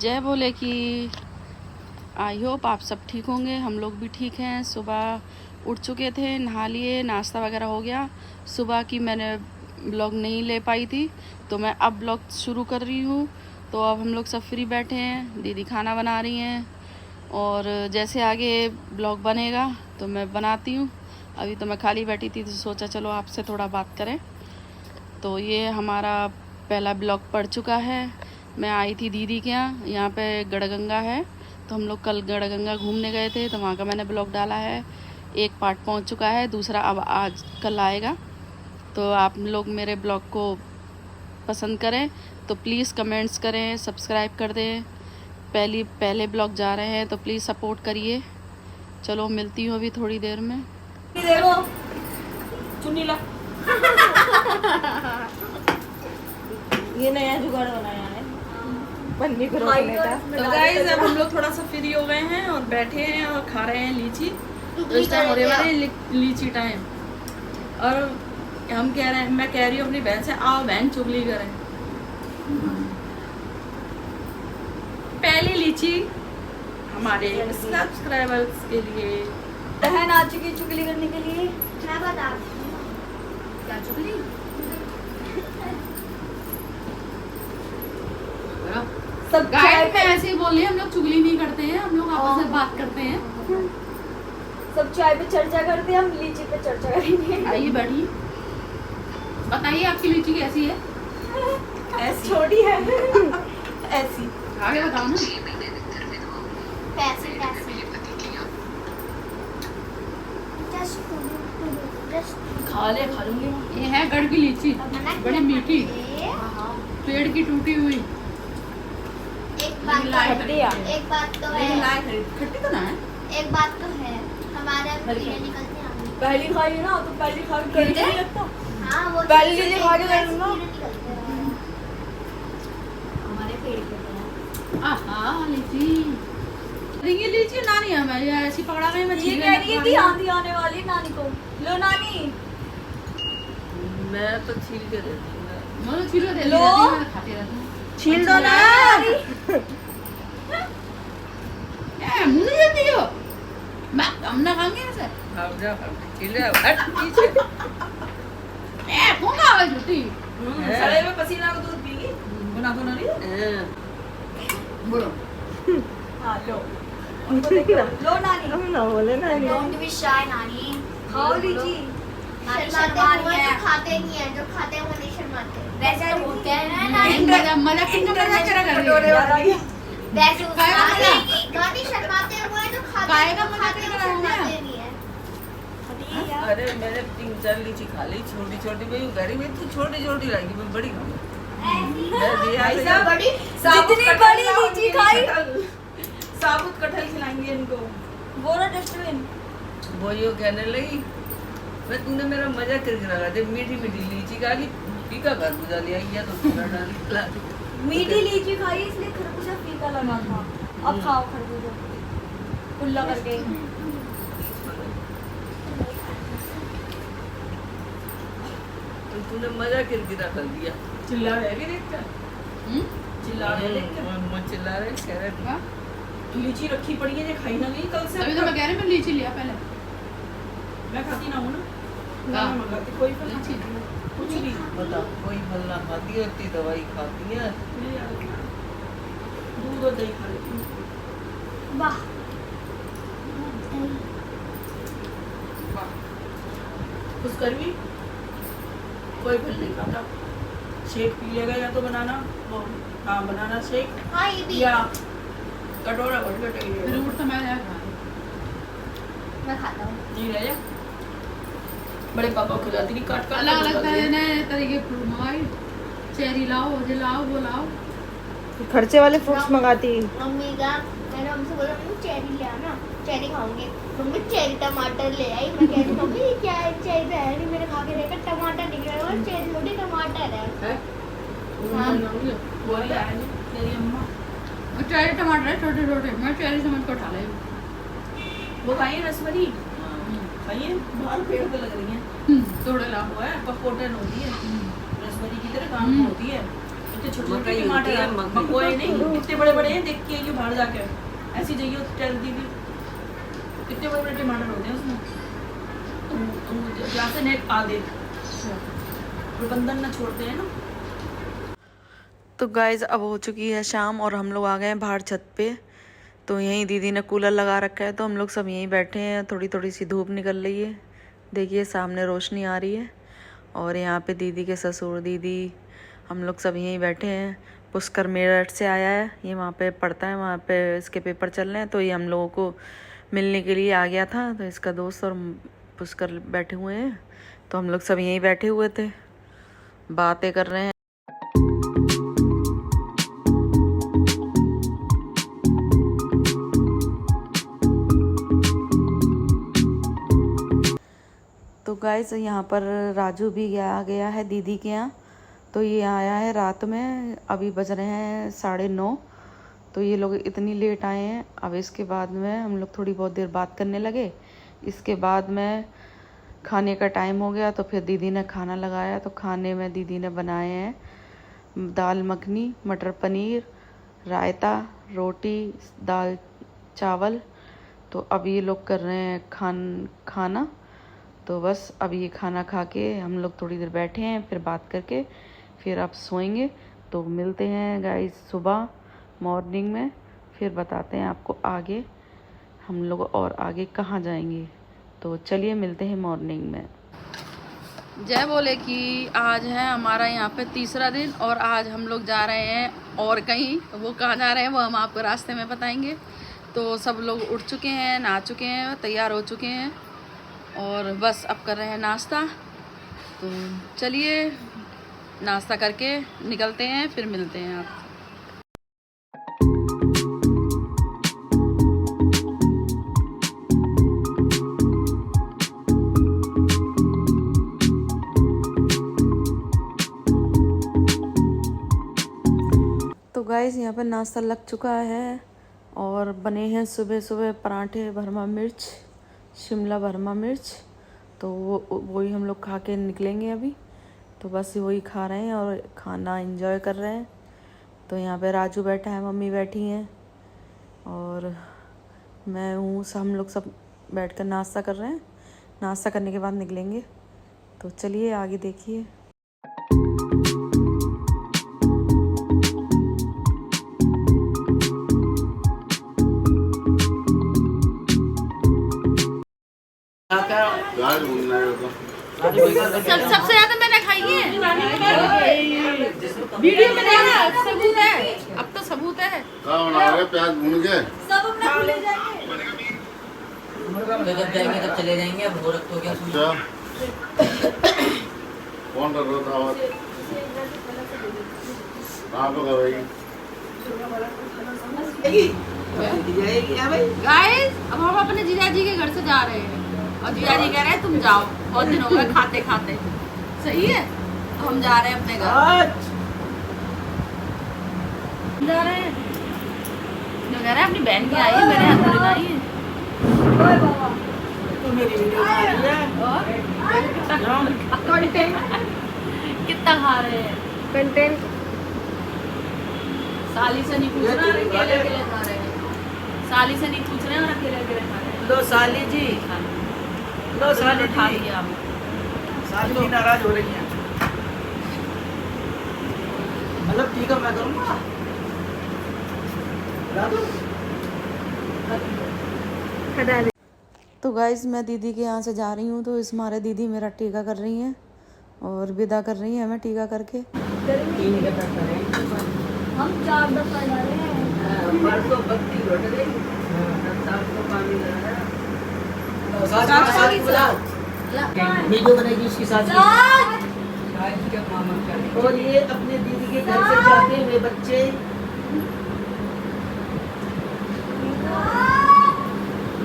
जय भोले की। I hope आप सब ठीक होंगे, हम लोग भी ठीक हैं। सुबह उठ चुके थे, नहा लिए, नाश्ता वगैरह हो गया। सुबह की मैंने ब्लॉग नहीं ले पाई थी तो मैं अब ब्लॉग शुरू कर रही हूँ। तो अब हम लोग सब फ्री बैठे हैं, दीदी खाना बना रही हैं और जैसे आगे ब्लॉग बनेगा तो मैं बनाती हूँ। अभी तो मैं खाली बैठी थी तो सोचा चलो आपसे थोड़ा बात करें। तो ये हमारा पहला ब्लॉग पड़ चुका है। मैं आई थी दीदी के यहाँ पे गढ़गंगा है तो हम लोग कल गढ़गंगा घूमने गए थे तो वहाँ का मैंने ब्लॉग डाला है। एक पार्ट पहुँच चुका है, दूसरा अब आज कल आएगा। तो आप लोग मेरे ब्लॉग को पसंद करें तो प्लीज़ कमेंट्स करें, सब्सक्राइब कर दें। पहले ब्लॉग जा रहे हैं तो प्लीज़ सपोर्ट करिए। चलो मिलती हूँ अभी थोड़ी देर में। देखो चुन्नी ला। ये नया जुगाड़ बनाया है पन्नी को रोकने का। तो गाइस अब हम लोग थोड़ा सा फ्री हो गए हैं और बैठे हैं और खा रहे हैं लीची। तो इस टाइम हो रहे वाले लीची टाइम और हम कह रहे हैं, मैं कह रही हूँ अपनी बहन से, आओ बहन चुगली करें। पहली लीची हमारे सब्सक्राइबर्स के लिए। बहन आ चुकी चुगली करने के लिए। मैं बता क्या चुगली? सब गाइस मैं ऐसे ही बोल रही, हम लोग चुगली नहीं करते हैं, हम लोग आपस में बात करते हैं। सब चाय पे चर्चा करते हैं, हम लीची पे चर्चा करेंगे। आइए बैठिए, बताइए आपकी लीची कैसी है? ऐसी छोटी है ऐसी। आगे बताओ ना। पैसे खा लूंगी। ये है गढ़ की लीची, बड़ी मीठी, पेड़ की टूटी हुई। एक बात तो है, खट्टी तो ना है? एक बात तो है, हमारे यहाँ कीड़े निकलते हैं। पहली खाई ना तो पहली खा के कीड़े? नहीं लगता। हाँ वो पहली लीची खा के कर लूंगा। कीड़े निकलते हैं हमारे पेड़ पे। आहा लीची, ये लीची नानी है, मैं ये ऐसी पकड़ा गई। मैं ये कह रही थी आंधी आने वाली नानी को। लो नानी। मैं तो छील के देती हूँ। मैं छीलो दे लो। मैं खाती रहती हूँ। छील दो ना। ए मुझे देती हो, मैं हम ना खाएंगे ऐसे। आप जाओ, छील रहे हो, हट पीछे। ए कौन आवाज होती? सड़े में पसीना को दूध पीगी। गुना गुना नहीं हाँ। बोलो। हाँ लो। उनको देखो। लो नानी। हम ना बोले नानी। डोंट बी शाय नानी। खाओ लीची। शर्माते हैं जो खाते नहीं है, जो खाते हैं वो नहीं शर्माते। वैसे होते हैं ना नानी। मजा कितना चला कर रही है। वैसे काय का मजा? गानी शर्माते हुए जो खाते काय हैं, का जो मजा खाते हैं कितना वो रहा है? शर्माते नहीं है। अरे मैंने 3-4 लीची खा ली, छोटी छोटी। मैं घर में तो छोटी छोटी लाएगी, मैं बड़ी खाऊंगी। ऐसा बड़ी जितनी बड़ी लीची खाई साबुत कटहल खिलाएंगे इनको। वो ना डस्टबिन। वो यो कहने लगी, मैं तुमने मेरा मजा करके रखा थे। मीठी मीठी लीची खा ली, फीका खरबूजा ले आई या तो थोड़ा डाल के खिला दी। मीठी लीची खाई इसलिए खरबूजा फीका लगा था। अब खाओ खरबूजा कुल्ला करके। तो तूने मजा करके रख दिया। चिल्ला रहे भी देखते चिल्ला रहे देखते। मैं चिल्ला रहे, कह रहे हाँ? लीची रखी पड़ी है, ये खाई ना गई कल से। अभी तो मैं कह रही मैं लीची लिया पहले। मैं खाती ना हूँ ना। हाँ। मैं मंगाती कोई फल लीची। कुछ नहीं। बता, कोई फल ना खाती होती, दवाई खाती है। दूध और दही खा लेती हूँ। वाह कुछ कर भी कोई फल नहीं खाता। शेक पी लेगा या तो बनाना, हाँ बनाना शेक हाँ ये भी या कटोरा भर के टेक लेगा। फ्रूट तो मैं खा मैं खाता हूँ। नहीं रह जा। बड़े पापा को खिलाती थी काट काट अलग अलग नए तरीके के फ्रूट मंगाई। चेरी लाओ, ये लाओ, वो लाओ। खर्चे वाले फ्रूट्स मंगाती। मम्मी का मैंने हमसे बोला मम्मी चेरी ले आना, चेरी खाऊंगी। मम्मी चेरी टमाटर ले आई। मैं कह रही मम्मी ये क्या है? चेरी तो है नहीं। मैंने खा के देखा टमाटर निकला और चेरी थोड़ी टमाटर है। हाँ। वो भी आया नहीं तेरी अम्मा। और चेरी टमाटर है छोटे छोटे, मैं चेरी समझ कर उठा लाई। वो खाइए रसमरी खाइए, बाहर पेड़ पे लग रही है। तोड़े लाओ। वो है पपोटन होती है, रसमरी की तरह काम होती है। इतने छोटे छोटे मकई टमाटर होती है, हैं, मकई। मकोए नहीं, इतने बड़े बड़े हैं, देख के ये बाहर जाके ऐसी जगह टेल दी थी, इतने बड़े बड़े टमाटर होते हैं उसमें। यहाँ से नेट आ दे, प्रबंधन न छोड़ते हैं ना। तो गाइज अब हो चुकी है शाम और हम लोग आ गए हैं बाहर छत पे। तो यहीं दीदी ने कूलर लगा रखा है तो हम लोग सब यहीं बैठे हैं। थोड़ी थोड़ी सी धूप निकल रही है, देखिए सामने रोशनी आ रही है। और यहाँ पे दीदी के ससुर दीदी हम लोग सब यहीं बैठे हैं। पुष्कर मेरठ से आया है, ये वहाँ पे पढ़ता है, वहाँ पे इसके पेपर चल रहे हैं। तो ये हम लोगों को मिलने के लिए आ गया था। तो इसका दोस्त और पुष्कर बैठे हुए हैं, तो हम लोग सब यहीं बैठे हुए थे, बातें कर रहे हैं। तो गाइस यहाँ पर राजू भी गया है दीदी के यहाँ। तो ये आया है रात में, अभी बज रहे हैं 9:30। तो ये लोग इतनी लेट आए हैं। अब इसके बाद में हम लोग थोड़ी बहुत देर बात करने लगे। इसके बाद में खाने का टाइम हो गया, तो फिर दीदी ने खाना लगाया। तो खाने में दीदी ने बनाए हैं दाल मखनी, मटर पनीर, रायता, रोटी, दाल चावल। तो अब ये लोग कर रहे हैं खाना। तो बस अब ये खाना खा के हम लोग थोड़ी देर बैठे हैं, फिर बात करके फिर अब सोएंगे। तो मिलते हैं गाइस सुबह मॉर्निंग में, फिर बताते हैं आपको आगे हम लोग और आगे कहाँ जाएंगे। तो चलिए मिलते हैं मॉर्निंग में। जय बोले कि आज है हमारा यहाँ पे तीसरा दिन और आज हम लोग जा रहे हैं और कहीं। वो कहाँ जा रहे हैं वो हम आपको रास्ते में बताएंगे। तो सब लोग उठ चुके हैं, नहा चुके हैं, तैयार हो चुके हैं और बस अब कर रहे हैं नाश्ता। तो चलिए नाश्ता करके निकलते हैं, फिर मिलते हैं आप। तो गाइस यहाँ पर नाश्ता लग चुका है और बने हैं सुबह सुबह पराठे भरमा मिर्च, शिमला भरमा मिर्च। तो वही हम लोग खा के निकलेंगे अभी। तो बस वही खा रहे हैं और खाना एंजॉय कर रहे हैं। तो यहाँ पे राजू बैठा है, मम्मी बैठी हैं और मैं हूँ। हम लोग सब बैठकर नाश्ता कर रहे हैं। नाश्ता करने के बाद निकलेंगे। तो चलिए आगे देखिए। सबसे ज्यादा मैंने खाई है वीडियो में, सबूत है, अब तो सबूत है। प्याज भून के सब अपना ले जाएंगे। जब जाएंगे तब चले जाएंगे। अब हो रखो क्या? अच्छा कौन कर रहा था? कहाँ पे कर रही? गाइस अब हम अपने जीजाजी के घर से जा रहे हैं और जीजाजी कह रहे हैं तुम जाओ, बहुत दिन हो गए खाते खाते। सही है, तो हम जा रहे हैं अपने घर। जा रहे हैं, जो कह रहे हैं अपनी बहन की आई है, मेरे हाथ में आई है। कितना खा रहे हैं कंटेंट। साली से नहीं पूछ रहे हैं, अकेले अकेले खा रहे हैं। साली से नहीं पूछ रहे हैं और अकेले अकेले खा रहे हैं। लो साली जी, लो साली खा जी। लिया हम। साली जी नाराज हो रही हैं। मतलब ठीक है, मैं करूँगा। तो गाइज मैं दीदी के यहाँ से जा रही हूँ। तो इस मारे दीदी मेरा टीका कर रही हैं और विदा कर रही है हमें टीका करके। हम 4 दफा जा रहे हैं। परसों बत्ती लौट गई, शाम को पानी लगाया। वीडियो बनाएगी उसकी शादी के मामा का। और ये अपने दीदी के घर से जाते हुए बच्चे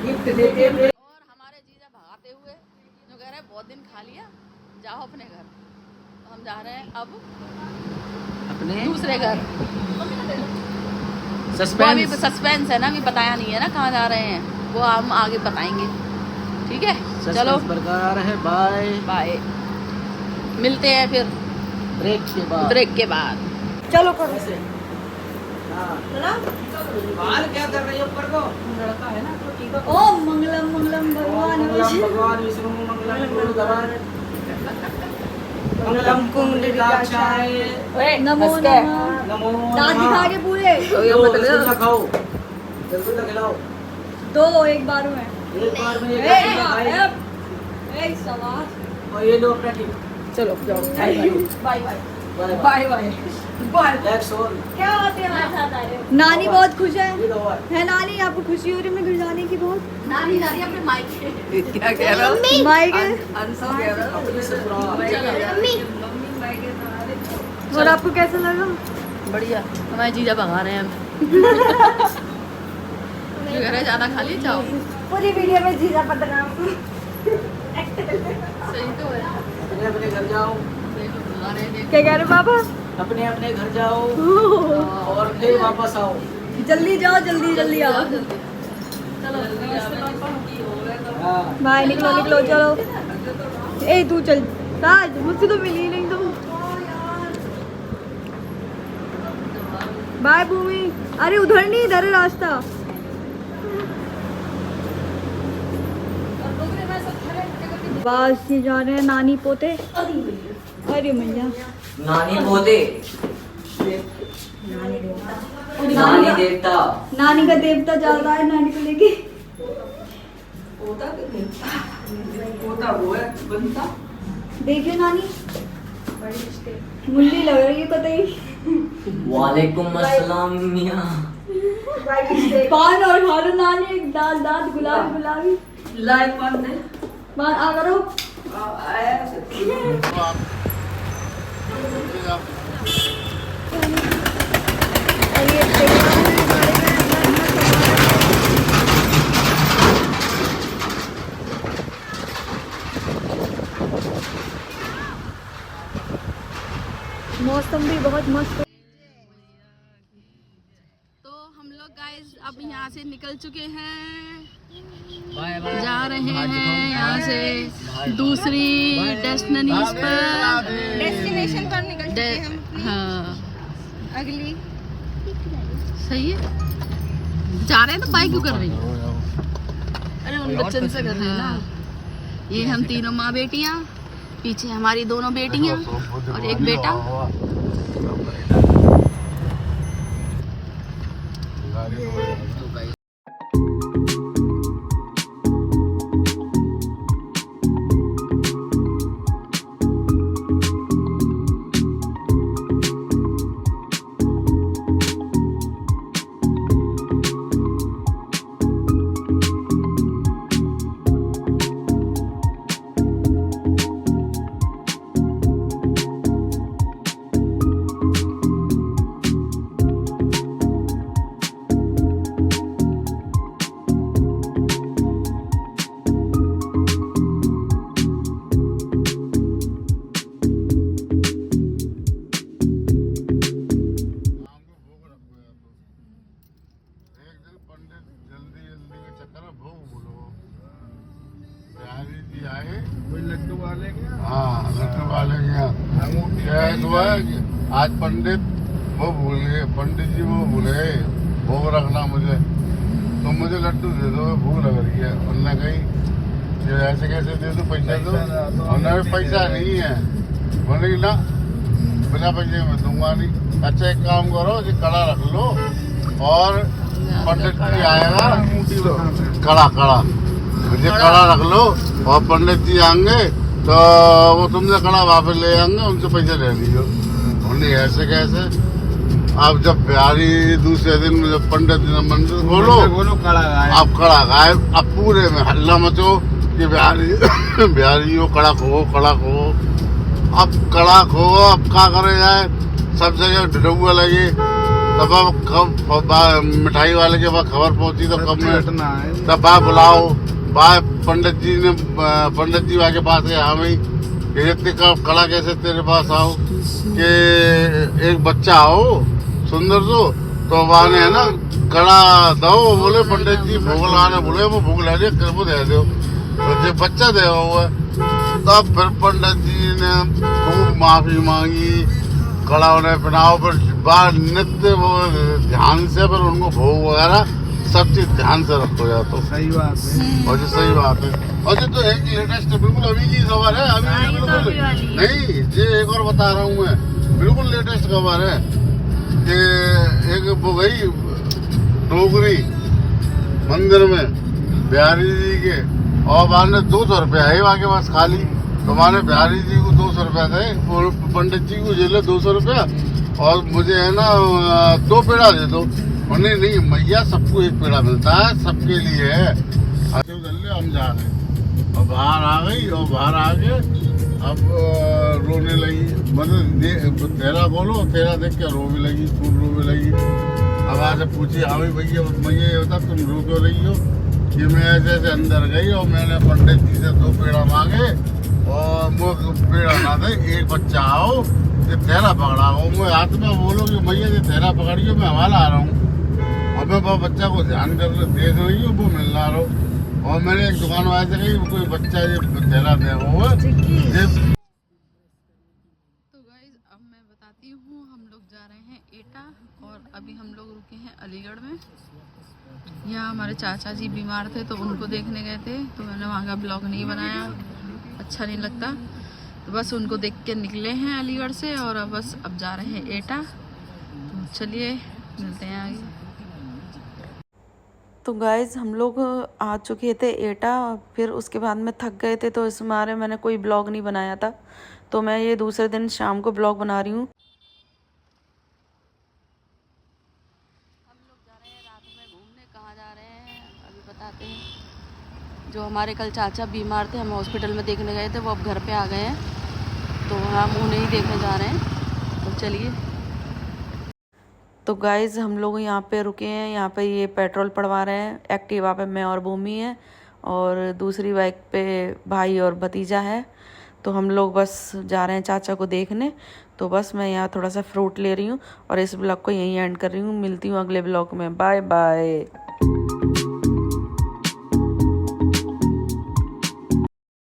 गिफ्ट देते हुए। और हमारे जीजा भगाते हुए जो कह रहे हैं बहुत दिन खा लिया, जाओ अपने घर। तो हम जा रहे हैं अब अपने दूसरे घर। वो अभी सस्पेंस है ना, अभी बताया नहीं है ना कहाँ जा रहे हैं, वो हम आगे बताएंगे। ठीक है, चलो बरकरार है। बाय बाय, मिलते हैं फिर ब्रेक के बाद। ब्रेक के बाद। चलो करो बाल क्या कर रही है ऊपर को? लड़का है ना तो टीका ओम मंगलम मंगलम भगवान विष्णु भगवान विष्णु मंगलम गुरुधर मंगलम कुंडलिकाक्षाय नमो नमः नमो दांत दिखा के पूरे रसगुल्ला खाओ, रसगुल्ला खिलाओ। 2 एक बार में एक बार में एक रसगुल्ला खाए। एक सवाल और ये लो अपना टिप। चलो जाओ bye bye bye bye bye bye That's all। क्या बात है हमारे साथ आ रहे हो? नानी बहुत खुश ये लो और। है नानी आपको खुशी हो रही है मेरे घर जाने की बहुत नानी नानी अपने माइक से क्या कह रहा हूँ माइक है अंशु कह रहा हूँ अपने से बुरा। मम्मी और आपको कैसा लगा बढ़िया हमारे जीजा भगा रहे हैं हम घर जाना खा लिए जाओ पूरी वीडियो में जीजा बदनाम सही तो है अपने अपने घर जाओ, देखो भगा रहे हैं क्या कह रहे पापा अपने अपने घर जाओ और फिर वापस आओ। जल्दी जाओ जल्दी जल्दी आओ हाँ। बाय निकलो निकलो चलो ए तू चल राज मुझसे तो मिली नहीं तुम बाय भूमि अरे उधर नहीं इधर है रास्ता बस ये जा रहे हैं नानी पोते अरे मैया नानी पोते नानी देवता नानी का देवता जा रहा है नानी को लेके होता वो है बनता। देखिए नानी मुंडी लग रही है पता ही वालेकुम अस्सलाम मियाँ। पान और खाना नानी एक दाल दाल गुलाबी गुलाबी लाइव पान दे। पान आ करो आया मौसम भी बहुत मस्त है। तो हम लोग गाइस अब यहाँ से निकल चुके हैं जा रहे हैं यहाँ से दूसरी डेस्टिनेशन पर निकल चुके हम हाँ अगली सही है जा रहे हैं तो बाइक क्यों कर रही है अरे उन बच्चन से कर रहे हैं ना ये हम तीनों माँ बेटियाँ पीछे हमारी दोनों बेटियाँ और एक बेटा लड्डू वाले आज पंडित वो भूल गए, पंडित जी वो भूले भोग रखना मुझे, तो मुझे लड्डू दे दो, भूख लग रही है। उन्होंने कही कि ऐसे कैसे दे दो, पैसा दो। उन्होंने पैसा नहीं है, बोले कि ना बिना पैसे में दूंगा नहीं। अच्छा एक काम करो, ये कड़ा रख लो और पंडित जी आएगा, कड़ा कड़ा मुझे कड़ा रख लो और पंडित जी आएंगे तो वो तुमसे कड़ा वापस ले आएंगे, उनसे पैसे ले लीजिए। उन्हें ऐसे कैसे, अब जब बिहारी दूसरे दिन जब पंडित जी ने मंदिर बोलो अब कड़ा गाय, अब पूरे में हल्ला मचो कि बिहारी बिहारी हो कड़ा खो कड़ा खो। अब कड़ा खो, अब क्या करे जाए, सब जगह ढुआ लगे। तब अब मिठाई वाले के पास खबर पहुंची तो कब में तब बा बुलाओ, बा पंडित जी के पास गए, हाँ भाई इतने कड़ा कैसे तेरे पास आओ कि एक बच्चा आओ सुंदर तो वाने है ना कड़ा दो। बोले पंडित जी भोग लाने, बोले वो भोग ला वो दे दो, तो बच्चा दे हुआ। तब फिर पंडित जी ने खूब माफी मांगी कड़ा उन्हें पहनाओ, पर बाहर नित्य वो ध्यान से, पर उनको भोग वगैरह सब चीज ध्यान से रखो या तो सही बात है। और जो सही बात है। और जो तो एक लेटेस्ट बिल्कुल अभी की खबर है, अभी बिल्कुल नहीं, ये एक और बता रहा हूँ मैं, बिल्कुल लेटेस्ट खबर है कि एक वो गई डोगरी मंदिर में बिहारी जी के, और वहाँ ने 200 रुपया है वहाँ के पास खाली, तो मैंने बिहारी जी को 200 रुपया दे, और पंडित जी को जेले 200 रुपया, और मुझे है ना 2 पेड़ा दे दो। और नहीं मैया, सबको एक पेड़ा मिलता है, सबके लिए है। हम जा रहे हैं और बाहर आ गई, और बाहर आके अब रोने लगी, मतलब तेरा बोलो, तेरा देख के रो भी लगी, खूब रो भी लगी। अब आज पूछी, हाँ भाई भैया मैया ये बता तुम रो क्यों रही हो, कि मैं ऐसे अंदर गई और मैंने पंडित जी से 2 पेड़ा मांगे, और वो पेड़ा ना दे, एक बच्चा आओ ये थैला पकड़ा हो, मैं हाथ में बोलो कि भैया ये थैला पकड़ियो, मैं हवाला आ रहा हूँ, और मैं बच्चा को ध्यान कर देख रही हूँ, वो मिल रहा रहो। और मैंने एक दुकान वाले से कही कोई बच्चा ये थैला दे, वो तो गाइज अब मैं बताती हूँ, हम लोग जा रहे हैं एटा, और अभी हम लोग रुके हैं अलीगढ़ में। यहाँ हमारे चाचा जी बीमार थे तो उनको देखने गए थे, तो मैंने वहाँ का ब्लॉग नहीं बनाया, अच्छा नहीं लगता, तो बस उनको देख के निकले हैं अलीगढ़ से, और अब बस अब जा रहे हैं एटा। तो चलिए मिलते हैं आगे। तो गाइज़ हम लोग आ चुके थे एटा, फिर उसके बाद में थक गए थे, तो इस मारे मैंने कोई ब्लॉग नहीं बनाया था, तो मैं ये दूसरे दिन शाम को ब्लॉग बना रही हूँ। हम लोग जा रहे हैं रात में घूमने, कहाँ जा रहे हैं अभी बताते हैं। जो हमारे कल चाचा बीमार थे, हम हॉस्पिटल में देखने गए थे, वो अब घर पे आ गए हैं, तो हम उन्हें ही देखने जा रहे हैं। तो चलिए। तो गाइज़ हम लोग यहाँ पे रुके हैं, यहाँ पे ये पेट्रोल पड़वा रहे हैं। एक्टिवा पे मैं और भूमि है, और दूसरी बाइक पे भाई और भतीजा है। तो हम लोग बस जा रहे हैं चाचा को देखने। तो बस मैं यहाँ थोड़ा सा फ्रूट ले रही हूँ, और इस ब्लॉग को यहीं एंड कर रही हूँ। मिलती हूँ अगले ब्लॉग में, बाय बाय।